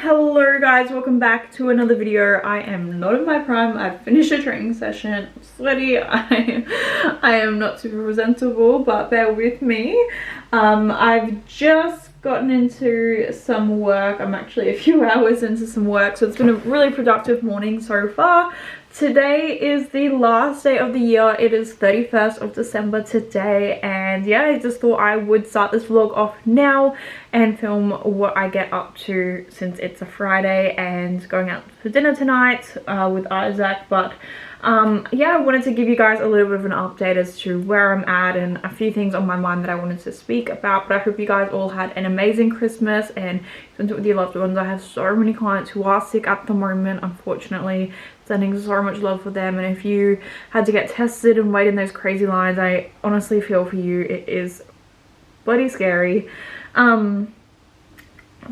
Hello guys, welcome back to another video. I am not in my prime. I've finished a training session. I'm sweaty. I am not super presentable, but bear with me. I've just gotten into some work. I'm actually a few hours into some work, so it's been a really productive morning so far. Today is the last day of the year. It is 31st of December today, and yeah, I just thought I would start this vlog off now and film what I get up to since it's a Friday and going out for dinner tonight with Isaac. But yeah, I wanted to give you guys a little bit of an update as to where I'm at and a few things on my mind that I wanted to speak about. But I hope you guys all had an amazing Christmas and spent it with your loved ones. I have so many clients who are sick at the moment, unfortunately. Sending so much love for them, and if you had to get tested and wait in those crazy lines, I honestly feel for you. It is bloody scary.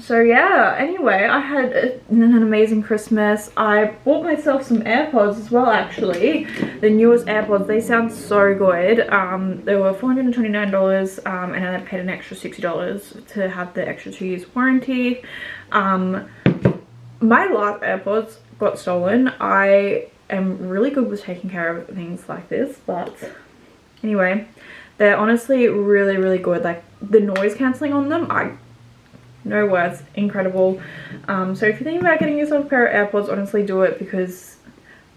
So yeah, anyway, I had an amazing Christmas. I bought myself some AirPods as well, actually. The newest AirPods. They sound so good. They were $429 and I paid an extra $60 to have the extra 2 years warranty. My last AirPods got stolen. I am really good with taking care of things like this, but anyway, they're honestly really good. Like, the noise cancelling on them, no words, incredible. So if you're thinking about getting yourself a pair of AirPods, honestly do it, because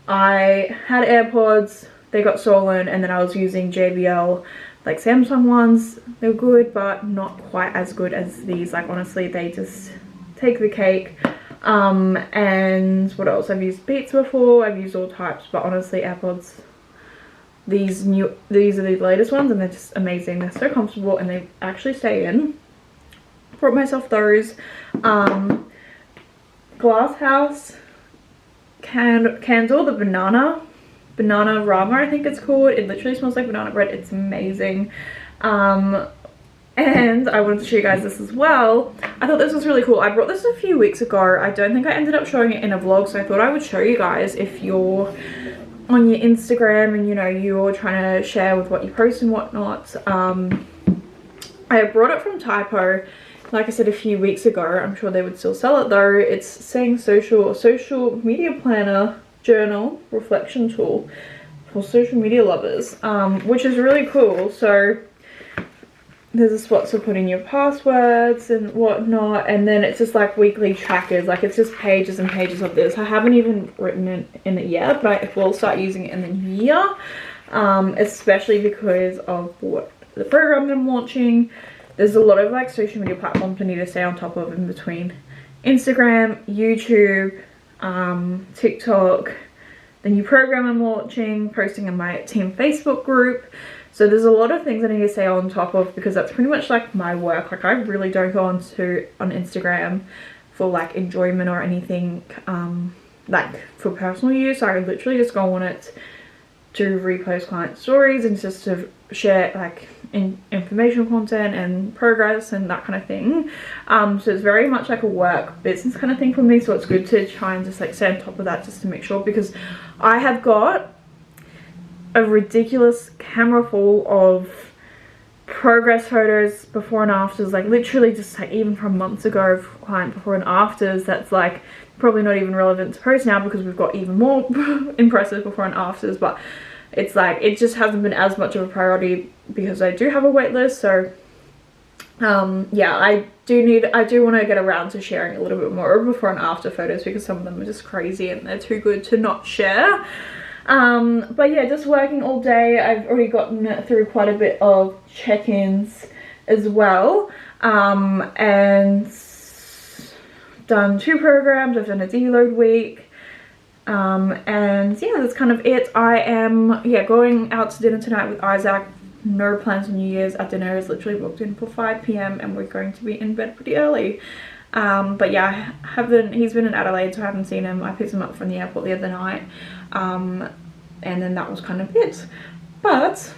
I had AirPods, they got stolen, and then I was using JBL, like Samsung ones. They're good, but not quite as good as these. Like, honestly, they just take the cake. And what else? I've used Beats before, I've used all types, but honestly, AirPods, these are the latest ones, and they're just amazing. They're so comfortable and they actually stay in. Brought myself those. Glass House candle, the banana rama, I think it's called. It literally smells like banana bread. It's amazing. And I wanted to show you guys this as well. I thought this was really cool. I brought this a few weeks ago. I don't think I ended up showing it in a vlog, so I thought I would show you guys if you're on your Instagram and, you know, you're trying to share with what you post and whatnot. I brought it from Typo, like I said, a few weeks ago. I'm sure they would still sell it though. It's saying social media planner journal reflection tool for social media lovers, which is really cool. So there's a spot to put in your passwords and whatnot, and then it's just like weekly trackers. Like, it's just pages and pages of this. I haven't even written in it yet, but I will start using it in the new year, especially because of what the program that I'm launching. There's a lot of like social media platforms I need to stay on top of in between Instagram, YouTube, TikTok, the new program I'm launching, posting in my team Facebook group. So there's a lot of things I need to stay on top of, because that's pretty much like my work. Like, I really don't go on Instagram for like enjoyment or anything like for personal use. I literally just go on it to repost client stories and just to share like information content and progress and that kind of thing. So it's very much like a work business kind of thing for me, so it's good to try and just like stay on top of that, just to make sure, because I have got a ridiculous camera full of progress photos, before and afters, like literally just like even from months ago of client before and afters, that's like probably not even relevant to post now because we've got even more impressive before and afters. But it's like, it just hasn't been as much of a priority because I do have a wait list. So yeah, I do want to get around to sharing a little bit more before and after photos, because some of them are just crazy and they're too good to not share. But yeah, just working all day. I've already gotten through quite a bit of check-ins as well, and done 2 programs. I've done a deload week, and yeah, that's kind of it. I am going out to dinner tonight with Isaac. No plans on New Year's. Our dinner is literally booked in for 5 p.m. and we're going to be in bed pretty early. But yeah, he's been in Adelaide, so I haven't seen him. I picked him up from the airport the other night, and then that was kind of it. But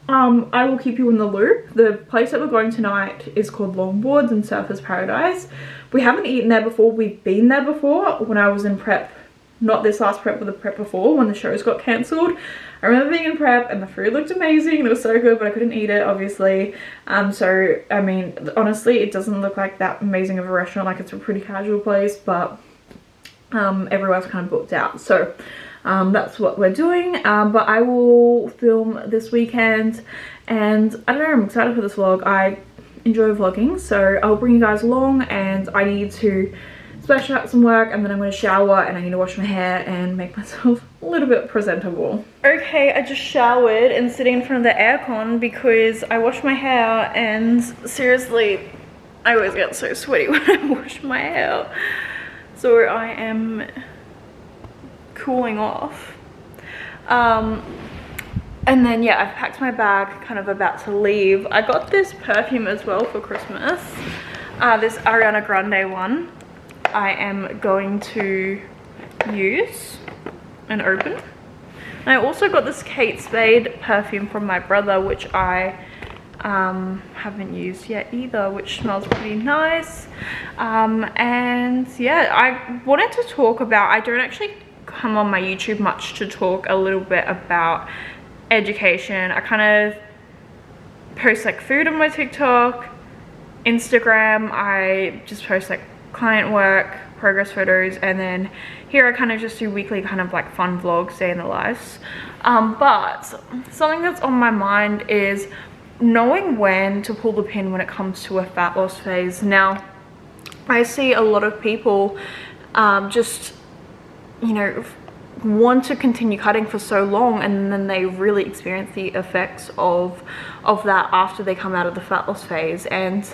I will keep you in the loop. The place that we're going tonight is called Longboards and Surfers Paradise. We haven't eaten there before. We've been there before when I was in prep not this last prep, but the prep before when the shows got cancelled. I remember being in prep and the food looked amazing and it was so good, but I couldn't eat it, obviously. So I mean, honestly, it doesn't look like that amazing of a restaurant. Like, it's a pretty casual place, but everywhere's kind of booked out. So that's what we're doing. But I will film this weekend, and I don't know, I'm excited for this vlog. I enjoy vlogging, so I'll bring you guys along, and I need to splash out some work, and then I'm going to shower, and I need to wash my hair and make myself a little bit presentable. Okay, I just showered and sitting in front of the aircon because I washed my hair, and seriously, I always get so sweaty when I wash my hair. So I am cooling off. And then yeah, I've packed my bag, kind of about to leave. I got this perfume as well for Christmas, this Ariana Grande one. I am going to use and open. And I also got this Kate Spade perfume from my brother, which I haven't used yet either, which smells pretty nice. And yeah, I wanted to talk about, I don't actually come on my YouTube much to talk a little bit about education. I kind of post like food on my TikTok, Instagram. I just post like client work, progress photos, and then here I kind of just do weekly kind of like fun vlogs, day in the lives. But something that's on my mind is knowing when to pull the pin when it comes to a fat loss phase. Now, I see a lot of people just, you know, want to continue cutting for so long, and then they really experience the effects of that after they come out of the fat loss phase. And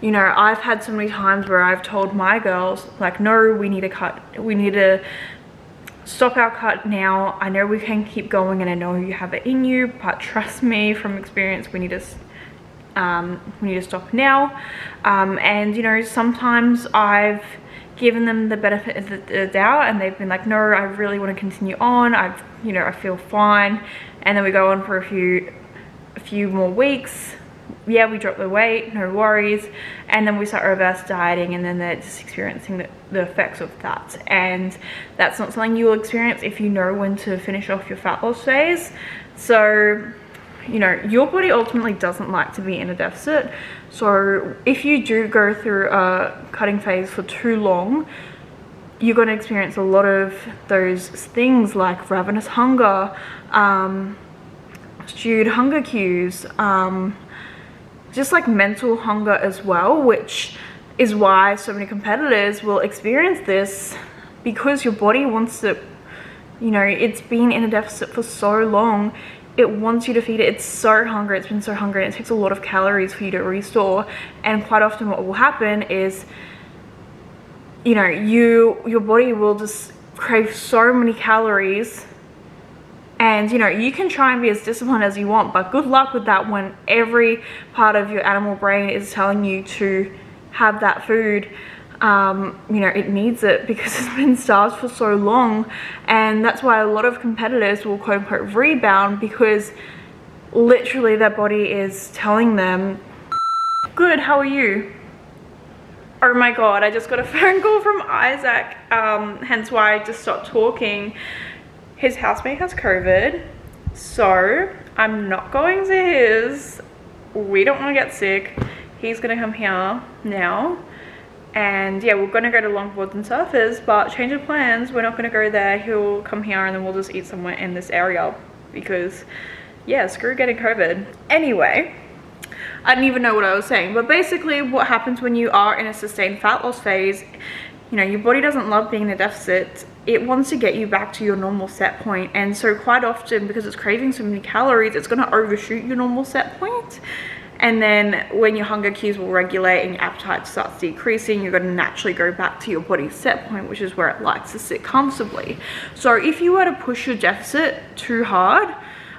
you know, I've had so many times where I've told my girls, like, no, we need to cut, we need to stop our cut now. I know we can keep going, and I know you have it in you, but trust me from experience, we need to stop now. And you know, sometimes I've given them the benefit of the doubt, and they've been like, no, I really want to continue on. You know, I feel fine. And then we go on for a few more weeks. Yeah, we drop the weight, no worries. And then we start reverse dieting, and then they're just experiencing the effects of that. And that's not something you will experience if you know when to finish off your fat loss phase. So, you know, your body ultimately doesn't like to be in a deficit. So if you do go through a cutting phase for too long, you're going to experience a lot of those things like ravenous hunger, stewed hunger cues, just like mental hunger as well, which is why so many competitors will experience this, because your body wants to, you know, it's been in a deficit for so long. It wants you to feed it. It's so hungry. It's been so hungry. And it takes a lot of calories for you to restore. And quite often what will happen is, you know, your body will just crave so many calories. And, you know, you can try and be as disciplined as you want, but good luck with that when every part of your animal brain is telling you to have that food. You know, it needs it because it's been starved for so long. And that's why a lot of competitors will quote unquote rebound, because literally their body is telling them, good, how are you? Oh my god, I just got a phone call from Isaac, hence why I just stopped talking. His housemate has COVID, so I'm not going to his. We don't want to get sick. He's gonna come here now. And yeah, we're gonna go to longboards and surfers, but change of plans, we're not gonna go there. He'll come here and then we'll just eat somewhere in this area, because yeah, screw getting COVID. Anyway, I didn't even know what I was saying, but basically what happens when you are in a sustained fat loss phase, you know, your body doesn't love being in a deficit. It wants to get you back to your normal set point. And so quite often, because it's craving so many calories, it's gonna overshoot your normal set point. And then when your hunger cues will regulate and your appetite starts decreasing, you're going to naturally go back to your body's set point, which is where it likes to sit comfortably. So if you were to push your deficit too hard,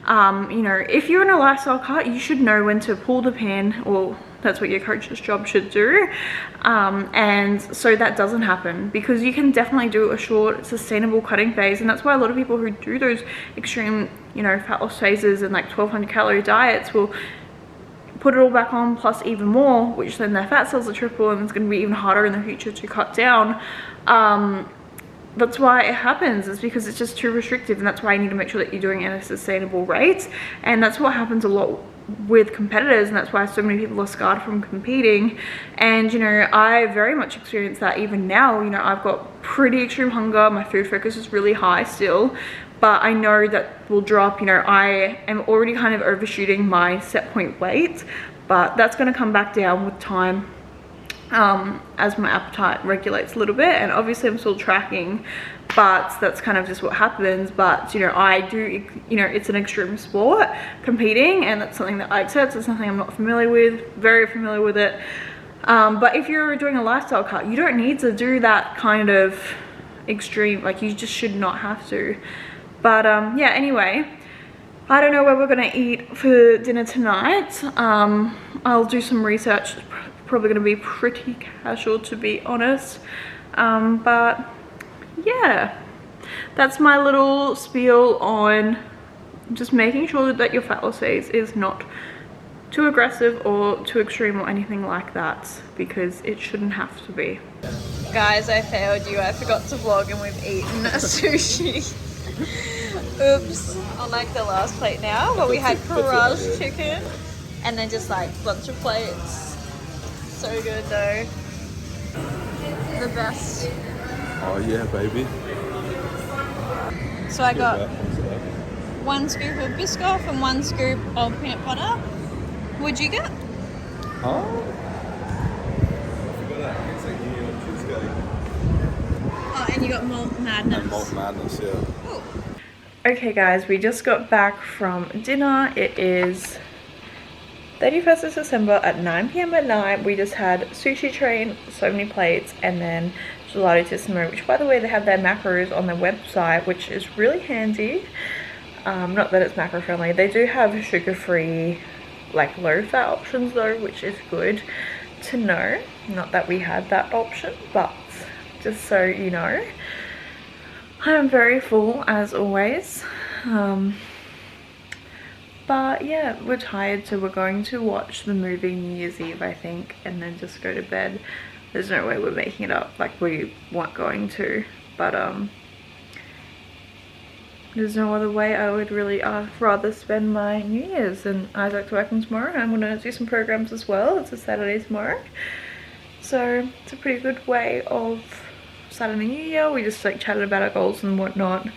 you know, if you're in a lifestyle cut, you should know when to pull the pin, or that's what your coach's job should do. And so that doesn't happen, because you can definitely do a short, sustainable cutting phase. And that's why a lot of people who do those extreme, you know, fat loss phases and like 1200 calorie diets will put it all back on plus even more, which then their fat cells are triple, and it's going to be even harder in the future to cut down. that's why it happens, is because it's just too restrictive, and that's why you need to make sure that you're doing it at a sustainable rate. And that's what happens a lot with competitors, and that's why so many people are scarred from competing. And you know, I very much experience that even now. You know, I've got pretty extreme hunger, my food focus is really high still, but I know that will drop. You know, I am already kind of overshooting my set point weight, but that's going to come back down with time as my appetite regulates a little bit. And obviously I'm still tracking, but that's kind of just what happens. But you know, I do, you know, it's an extreme sport, competing, and that's something that I accept. It's something I'm not familiar with, very familiar with it. But if you're doing a lifestyle cut, you don't need to do that kind of extreme, like you just should not have to. But yeah, anyway, I don't know where we're gonna eat for dinner tonight. I'll do some research. It's probably gonna be pretty casual, to be honest. But yeah, that's my little spiel on just making sure that your fat loss phase is not too aggressive or too extreme or anything like that, because it shouldn't have to be. Guys, I failed you. I forgot to vlog and we've eaten a sushi. Oops, on like the last plate now, but we had Karaage chicken and then just like a bunch of plates. So good though. The best. Oh yeah, baby. So I got 1 scoop of Biscoff and 1 scoop of peanut butter. What'd you get? Oh. Oh, and you got Malt Madness. And Malt Madness, yeah. Ooh. Okay guys, we just got back from dinner. It is 31st of December at 9 p.m. at night. We just had sushi train, so many plates, and then gelato, which by the way, they have their macros on their website, which is really handy. Not that it's macro friendly. They do have sugar-free, like low-fat options though, which is good to know. Not that we had that option, but just so you know. I am very full as always. But yeah, we're tired, so we're going to watch the movie New Year's Eve, I think, and then just go to bed. There's no way we're making it up, like we weren't going to, but there's no other way. I would really rather spend my New Year's. And Isaac's working tomorrow, and I'm gonna do some programs as well. It's a Saturday tomorrow, so it's a pretty good way of starting the new year. We just like chatted about our goals and whatnot,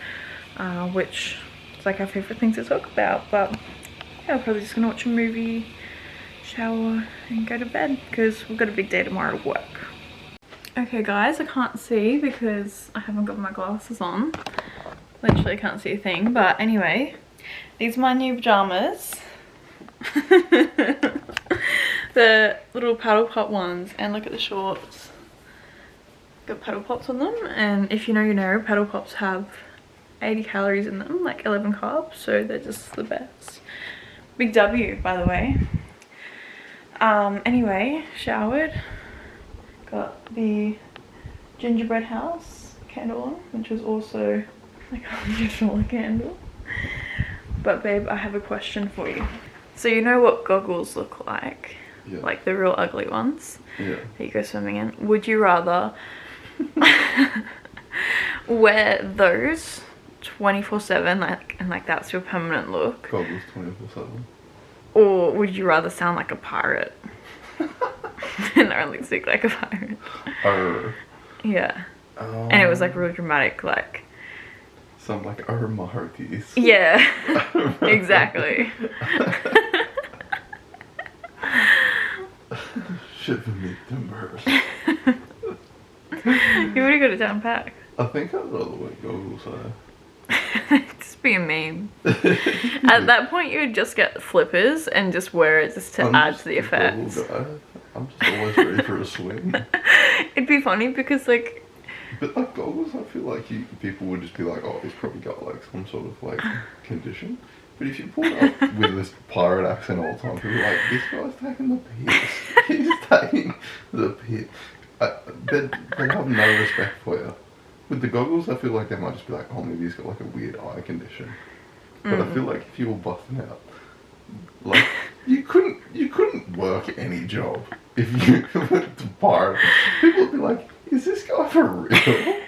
which is like our favorite thing to talk about. But yeah, we're probably just gonna watch a movie, shower, and go to bed because we've got a big day tomorrow at work. Okay guys, I can't see because I haven't got my glasses on. Literally can't see a thing, but anyway, these are my new pajamas. The little paddle pop ones, and look at the shorts. Got paddle pops on them, and if you know, you know, paddle pops have 80 calories in them, like 11 carbs, so they're just the best. Big W, by the way. Anyway, showered. Got the gingerbread house candle on, which is also like $100 candle. But babe, I have a question for you. So you know what goggles look like? Yeah. Like the real ugly ones? Yeah. That you go swimming in. Would you rather wear those 24/7, like, and like that's your permanent look? Goggles 24/7. Or would you rather sound like a pirate? And only speak like a pirate? Yeah. And it was like really dramatic, like some like my hearties. Yeah. Exactly. Shiver me timbers. You already got it down pack. I think I'd rather wear goggles though. Just be a meme. At that point you would just get flippers and just wear it just to add to the effect. I'm just always ready for a swim. It'd be funny because like, but like goggles, I feel like people would just be like, oh, he's probably got like some sort of like condition. But if you pull up with this pirate accent all the time, people are like, this guy's taking the piss. He's taking the piss. They have no respect for you. With the goggles, I feel like they might just be like, oh, maybe he's got like a weird eye condition. But I feel like if you were busting out, like you couldn't work any job if you went to pirate. People would be like, is this guy for real?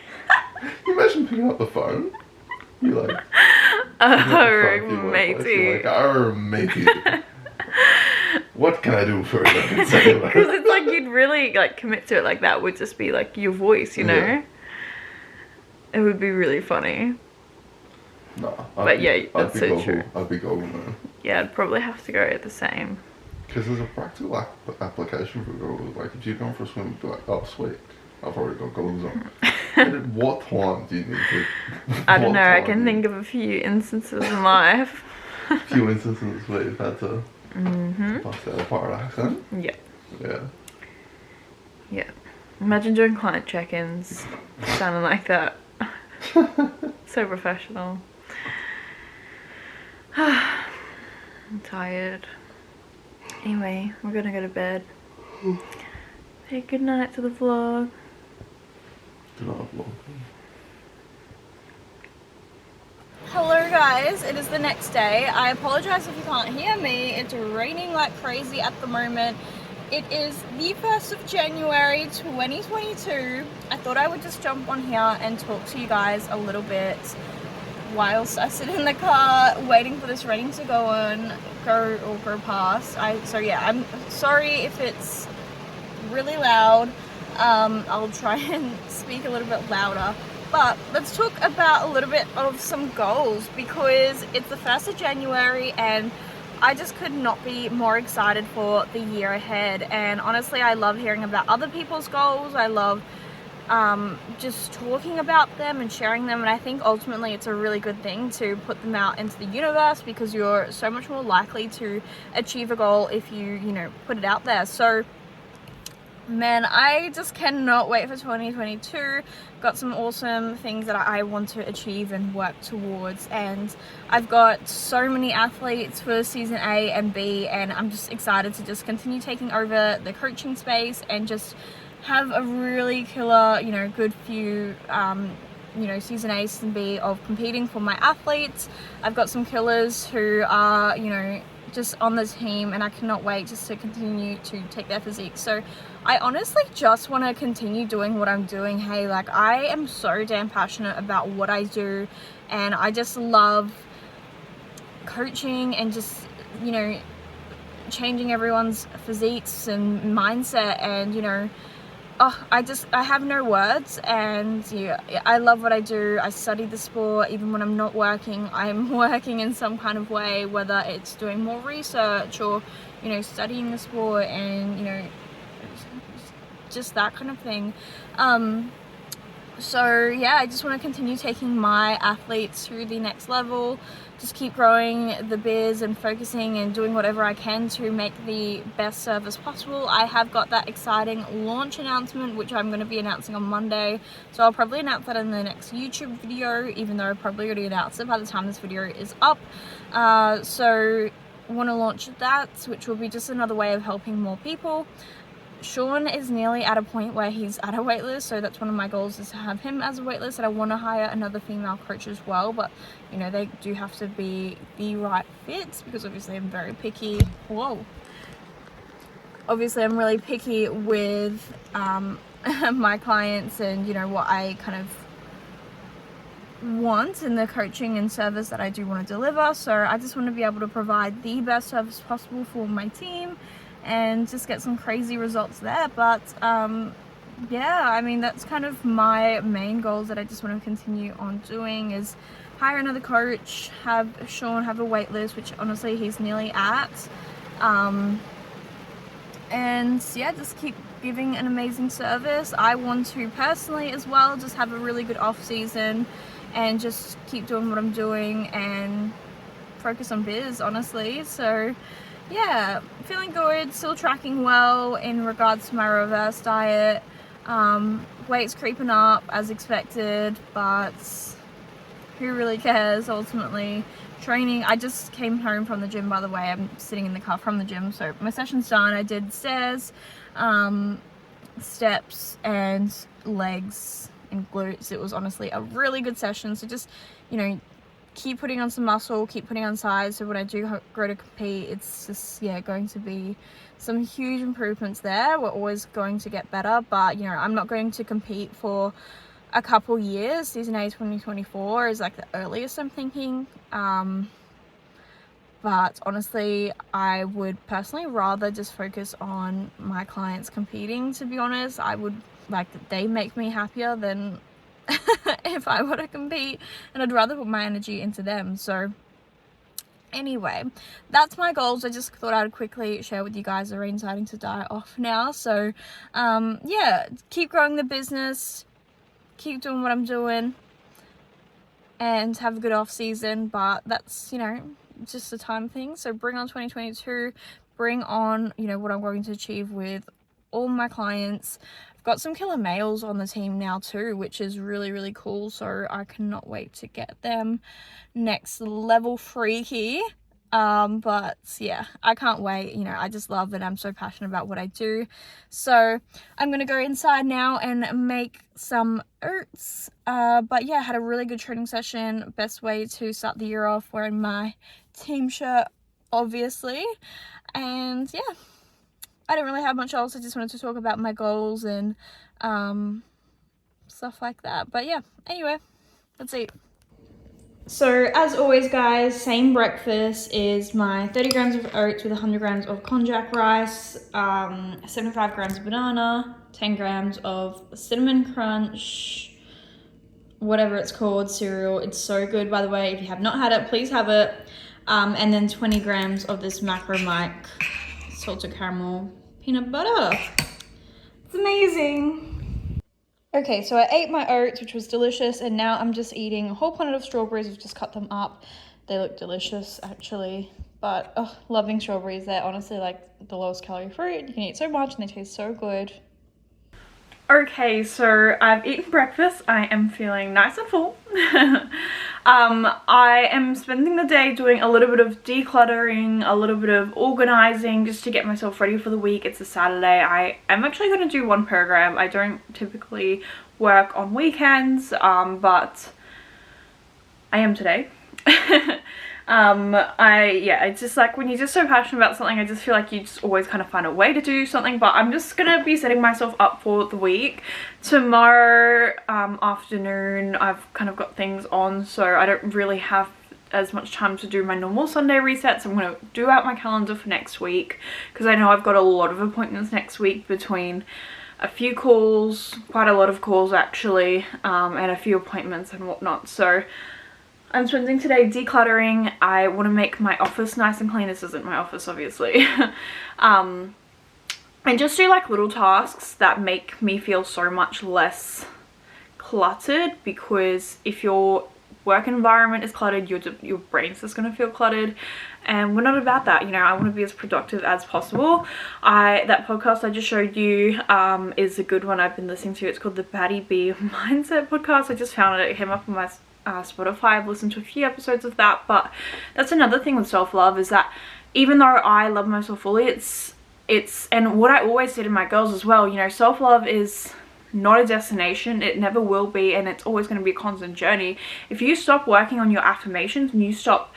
Imagine imagine picking up the phone? You like, Oh, matey. You're like, oh, matey. What can I do for it? Because it's like you'd really like commit to it like that would just be like your voice, you know? Yeah. It would be really funny. No, that's so true. I'd be Google man. Yeah, I'd probably have to go the same. Because there's a practical application for goggles. Like, if you're going for a swim, you'd be like, oh, sweet, I've already got goggles on. And at what time do you need to... I don't know, I can think of a few instances in life. A few instances where you've had to bust out a pirate accent. Yeah. Yeah. Yeah. Imagine doing client check-ins sounding like that. So professional. I'm tired. Anyway, we're gonna go to bed. Say good night to the vlog. Good night, vlog. Hello guys, it is the next day. I apologize if you can't hear me. It's raining like crazy at the moment. It is the 1st of January 2022. I thought I would just jump on here and talk to you guys a little bit whilst I sit in the car waiting for this rain to go past. So yeah, I'm sorry if it's really loud. I'll try and speak a little bit louder. But let's talk about a little bit of some goals, because it's the 1st of January and I just could not be more excited for the year ahead. And honestly, I love hearing about other people's goals. I love just talking about them and sharing them, and I think ultimately it's a really good thing to put them out into the universe, because you're so much more likely to achieve a goal if you put it out there. So man, I just cannot wait for 2022. Got some awesome things that I want to achieve and work towards, and I've got so many athletes for season A and B, and I'm just excited to just continue taking over the coaching space and just have a really killer, good few season A, season B of competing for my athletes. I've got some killers who are just on the team, and I cannot wait just to continue to take their physique. So I honestly just want to continue doing what I'm doing. Hey, like, I am so damn passionate about what I do, and I just love coaching and just changing everyone's physiques and mindset, and I have no words. And yeah, I love what I do. I study the sport. Even when I'm not working, I'm working in some kind of way, whether it's doing more research or studying the sport, and just that kind of thing. So yeah, I just want to continue taking my athletes to the next level, just keep growing the biz and focusing and doing whatever I can to make the best service possible. I have got that exciting launch announcement, which I'm going to be announcing on Monday, so I'll probably announce that in the next YouTube video, even though I probably already announced it by the time this video is up. So I want to launch that, which will be just another way of helping more people. Sean is nearly at a point where he's at a waitlist, so that's one of my goals, is to have him as a waitlist, and I want to hire another female coach as well, but they do have to be the right fits, because obviously I'm very picky. Obviously I'm really picky with my clients and what I kind of want in the coaching and service that I do want to deliver. So I just want to be able to provide the best service possible for my team and just get some crazy results there. But yeah, I mean, that's kind of my main goals that I just want to continue on doing, is hire another coach, have Sean have a wait list, which honestly he's nearly at, and yeah, just keep giving an amazing service. I want to personally as well just have a really good off season and just keep doing what I'm doing and focus on biz, honestly. So yeah, feeling good, still tracking well in regards to my reverse diet. Weight's creeping up as expected, but who really cares ultimately? Training, I just came home from the gym, by the way. I'm sitting in the car from the gym, so my session's done. I did stairs, steps and legs and glutes. It was honestly a really good session. So just keep putting on some muscle, keep putting on size, so when I do go to compete, it's just going to be some huge improvements there. We're always going to get better, but I'm not going to compete for a couple years. Season A 2024 is like the earliest I'm thinking. But honestly, I would personally rather just focus on my clients competing, to be honest. I would like that they make me happier than if I were to compete, and I'd rather put my energy into them. So anyway, that's my goals. I just thought I'd quickly share with you guys. The rain's starting to die off now. So yeah, keep growing the business, keep doing what I'm doing, and have a good off season. But that's, you know, just a time thing. So bring on 2022, bring on, you know, what I'm going to achieve with all my clients. I've got some killer males on the team now too, which is really, really cool. So I cannot wait to get them next level freaky. But yeah, I can't wait. You know, I just love it. I'm so passionate about what I do. So I'm gonna go inside now and make some oats. But yeah, I had a really good training session. Best way to start the year off, wearing my team shirt, obviously. And yeah, I didn't really have much else. I just wanted to talk about my goals and stuff like that. But yeah, anyway, let's eat. So as always guys, same breakfast is my 30 grams of oats with 100 grams of konjac rice, 75 grams of banana, 10 grams of cinnamon crunch, whatever it's called, cereal. It's so good, by the way. If you have not had it, please have it. And then 20 grams of this Macro Mike salted caramel peanut butter. It's amazing. Okay, so I ate my oats, which was delicious, and now I'm just eating a whole planet of strawberries. I've just cut them up. They look delicious, actually. But, oh, loving strawberries. They're honestly like the lowest calorie fruit. You can eat so much and they taste so good. Okay, so I've eaten breakfast. I am feeling nice and full. I am spending the day doing a little bit of decluttering, a little bit of organizing, just to get myself ready for the week. It's a Saturday. I am actually going to do one program. I don't typically work on weekends, but I am today. Yeah, it's just like when you're just so passionate about something, I just feel like you just always kind of find a way to do something. But I'm just gonna be setting myself up for the week. Tomorrow afternoon I've kind of got things on, so I don't really have as much time to do my normal Sunday resets. I'm gonna do out my calendar for next week, because I know I've got a lot of appointments next week, between a few calls, quite a lot of calls actually, and a few appointments and whatnot. So I'm spending today decluttering. I want to make my office nice and clean. This isn't my office, obviously. And just do like little tasks that make me feel so much less cluttered, because if your work environment is cluttered, your brain's just going to feel cluttered, and we're not about that. You know, I want to be as productive as possible. That podcast I just showed you is a good one I've been listening to. It's called the Baddie Mindset podcast. I just found it. It came up on my Spotify. I've listened to a few episodes of that. But that's another thing with self-love, is that even though I love myself fully, it's and what I always say to my girls as well, you know, self-love is not a destination. It never will be, and it's always going to be a constant journey. If you stop working on your affirmations and you stop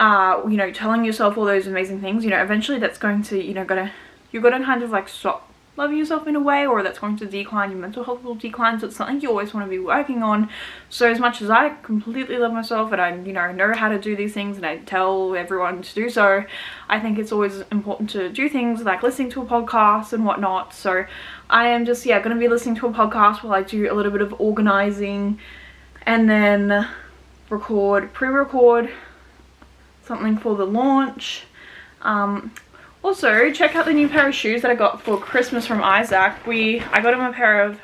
you know, telling yourself all those amazing things, you know, eventually that's going to, you know, you're gonna kind of like stop loving yourself in a way, or that's going to decline. Your mental health will decline. So it's something you always want to be working on. So as much as I completely love myself, and I, you know how to do these things, and I tell everyone to do so, I think it's always important to do things like listening to a podcast and whatnot. So I am just, yeah, going to be listening to a podcast while I do a little bit of organizing, and then pre-record something for the launch. Also, check out the new pair of shoes that I got for Christmas from Isaac. I got him a pair of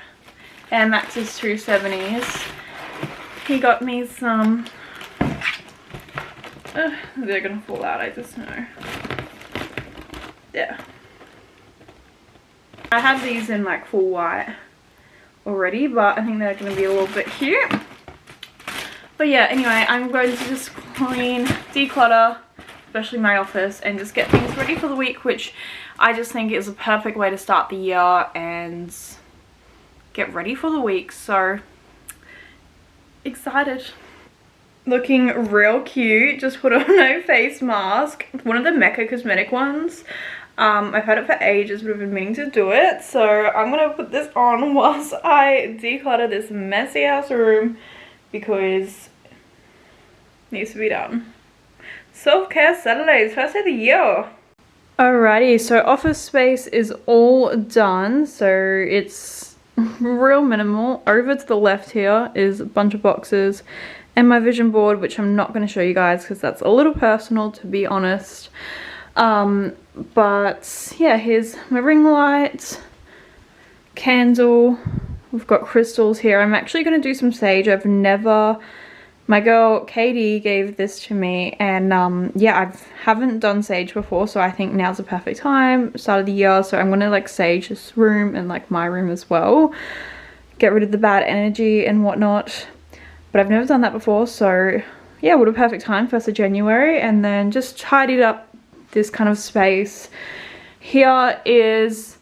Air Max's 270s. He got me some... they're gonna fall out, I just know. Yeah. I have these in like full white already, but I think they're gonna be a little bit cute. But yeah, anyway, I'm going to just clean, declutter, especially my office, and just get things ready for the week, which I just think is a perfect way to start the year and get ready for the week. So excited. Looking real cute. Just put on a face mask, one of the Mecca cosmetic ones. I've had it for ages, but I've been meaning to do it. So I'm gonna put this on whilst I declutter this messy ass room because it needs to be done. Self-care Saturdays, first day of the year. Alrighty, so office space is all done. So it's real minimal. Over to the left here is a bunch of boxes and my vision board, which I'm not going to show you guys because that's a little personal, to be honest. But yeah, here's my ring light, candle. We've got crystals here. I'm actually going to do some sage. My girl Katie gave this to me, and yeah, I haven't done sage before, so I think now's the perfect time, start of the year. So I'm gonna like sage this room and like my room as well, get rid of the bad energy and whatnot. But I've never done that before, so yeah, what a perfect time, 1st of January. And then just tidied up this kind of space. Here is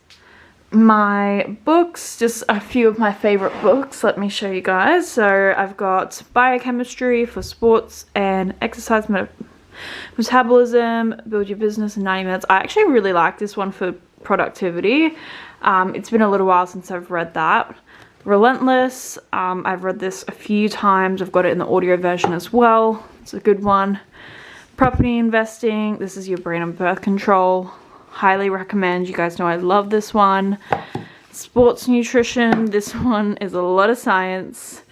my books, just a few of my favorite books. Let me show you guys. So I've got Biochemistry for Sports and Exercise Metabolism, Build Your Business in 90 Minutes. I actually really like this one for productivity. It's been a little while since I've read that. Relentless, I've read this a few times. I've got it in the audio version as well. It's a good one. Property Investing, this is your brain and birth control. Highly recommend. You guys know I love this one. Sports Nutrition, this one is a lot of science.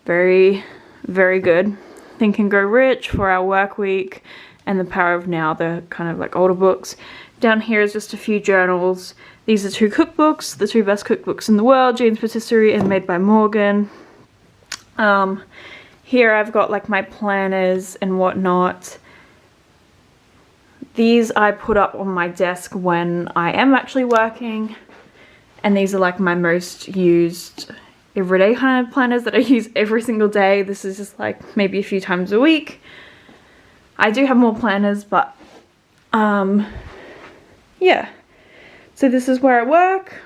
Very, very good. Think and Grow Rich, 4-Hour Work Week, and The Power of Now. They're kind of like older books. Down here is just a few journals. These are 2 cookbooks, the 2 best cookbooks in the world, Jane's Patisserie and Made by Morgan. Here I've got like my planners and whatnot. These I put up on my desk when I am actually working, and these are like my most used everyday kind of planners that I use every single day. This is just like maybe a few times a week. I do have more planners, but yeah. So this is where I work,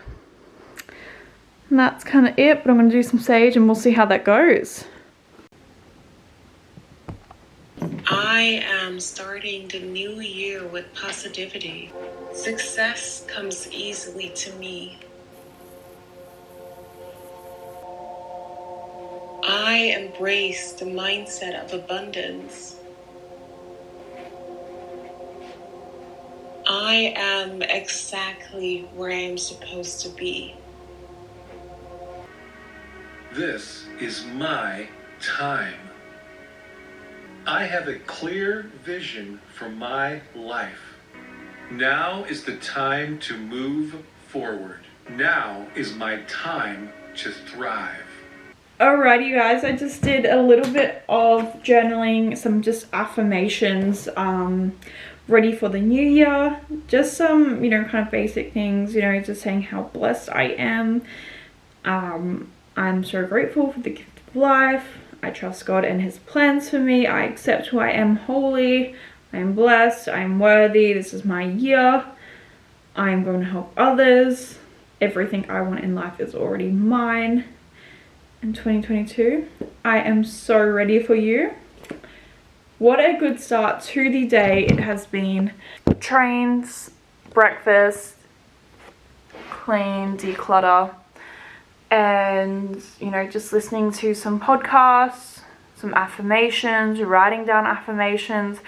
and that's kind of it, but I'm going to do some sage and we'll see how that goes. I am starting the new year with positivity. Success comes easily to me. I embrace the mindset of abundance. I am exactly where I am supposed to be. This is my time. I have a clear vision for my life. Now is the time to move forward. Now is my time to thrive. Alrighty, you guys, I just did a little bit of journaling, some just affirmations, ready for the new year. Just some, you know, kind of basic things, you know, just saying how blessed I am. I'm so grateful for the gift of life. I trust God and his plans for me. I accept who I am wholly. I am blessed. I am worthy. This is my year. I am going to help others. Everything I want in life is already mine. In 2022, I am so ready for you. What a good start to the day it has been. Trains, breakfast, clean, declutter, and, you know, just listening to some podcasts, some affirmations, writing down affirmations.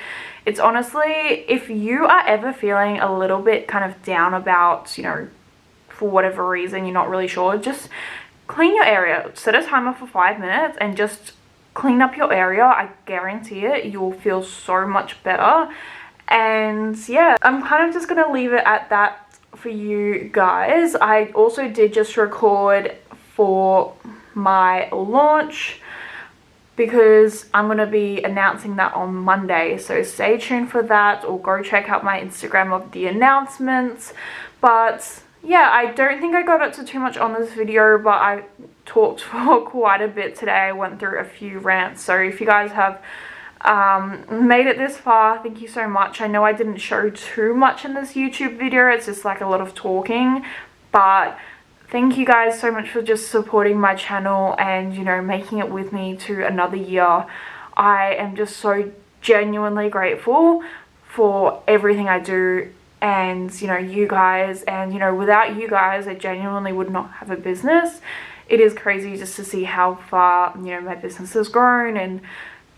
It's honestly, if you are ever feeling a little bit kind of down about, you know, for whatever reason, you're not really sure, just clean your area. Set a timer for 5 minutes and just clean up your area. I guarantee it, you'll feel so much better. And yeah, I'm kind of just going to leave it at that for you guys. I also did just record for my launch because I'm going to be announcing that on Monday. So stay tuned for that, or go check out my Instagram of the announcements. But yeah, I don't think I got up to too much on this video, but I talked for quite a bit today. I went through a few rants. So if you guys have made it this far, thank you so much. I know I didn't show too much in this YouTube video. It's just like a lot of talking, but thank you guys so much for just supporting my channel and, you know, making it with me to another year. I am just so genuinely grateful for everything I do and, you know, you guys, and, you know, without you guys, I genuinely would not have a business. It is crazy just to see how far, you know, my business has grown. And,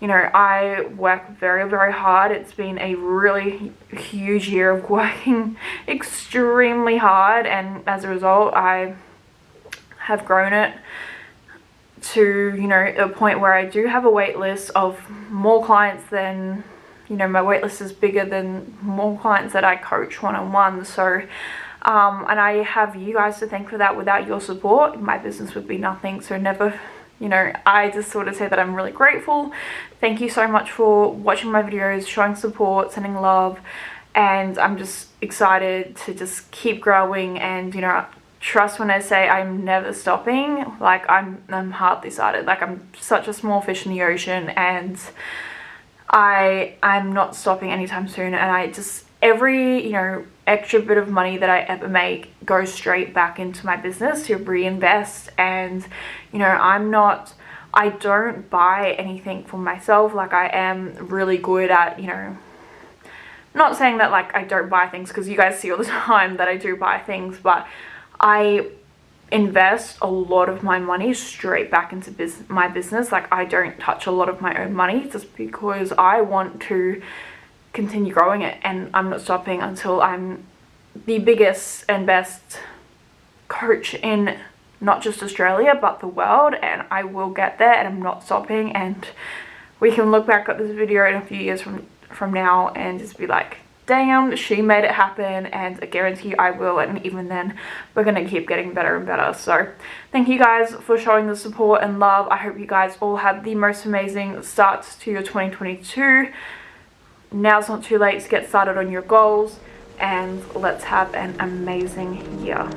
you know, I work very, very hard. It's been a really huge year of working extremely hard, and as a result, I have grown it to, you know, a point where I do have a wait list of more clients than, you know, my wait list is bigger than more clients that I coach one-on-one. So and I have you guys to thank for that. Without your support, my business would be nothing. So never, you know, I just sort of say that I'm really grateful. Thank you so much for watching my videos, showing support, sending love, and I'm just excited to just keep growing. And, you know, trust when I say I'm never stopping. Like, I'm hardly started. Like, I'm such a small fish in the ocean, and I'm not stopping anytime soon. And I just, every, you know, extra bit of money that I ever make goes straight back into my business to reinvest. And, you know, I don't buy anything for myself. Like, I am really good at, you know, not saying that like I don't buy things, because you guys see all the time that I do buy things, but I invest a lot of my money straight back into my business. Like, I don't touch a lot of my own money just because I want to continue growing it, and I'm not stopping until I'm the biggest and best coach in not just Australia but the world. And I will get there, and I'm not stopping. And we can look back at this video in a few years from now and just be like, damn, she made it happen. And I guarantee you I will, and even then we're gonna keep getting better and better. So thank you guys for showing the support and love. I hope you guys all have the most amazing start to your 2022. Now's not too late to get started on your goals, and let's have an amazing year.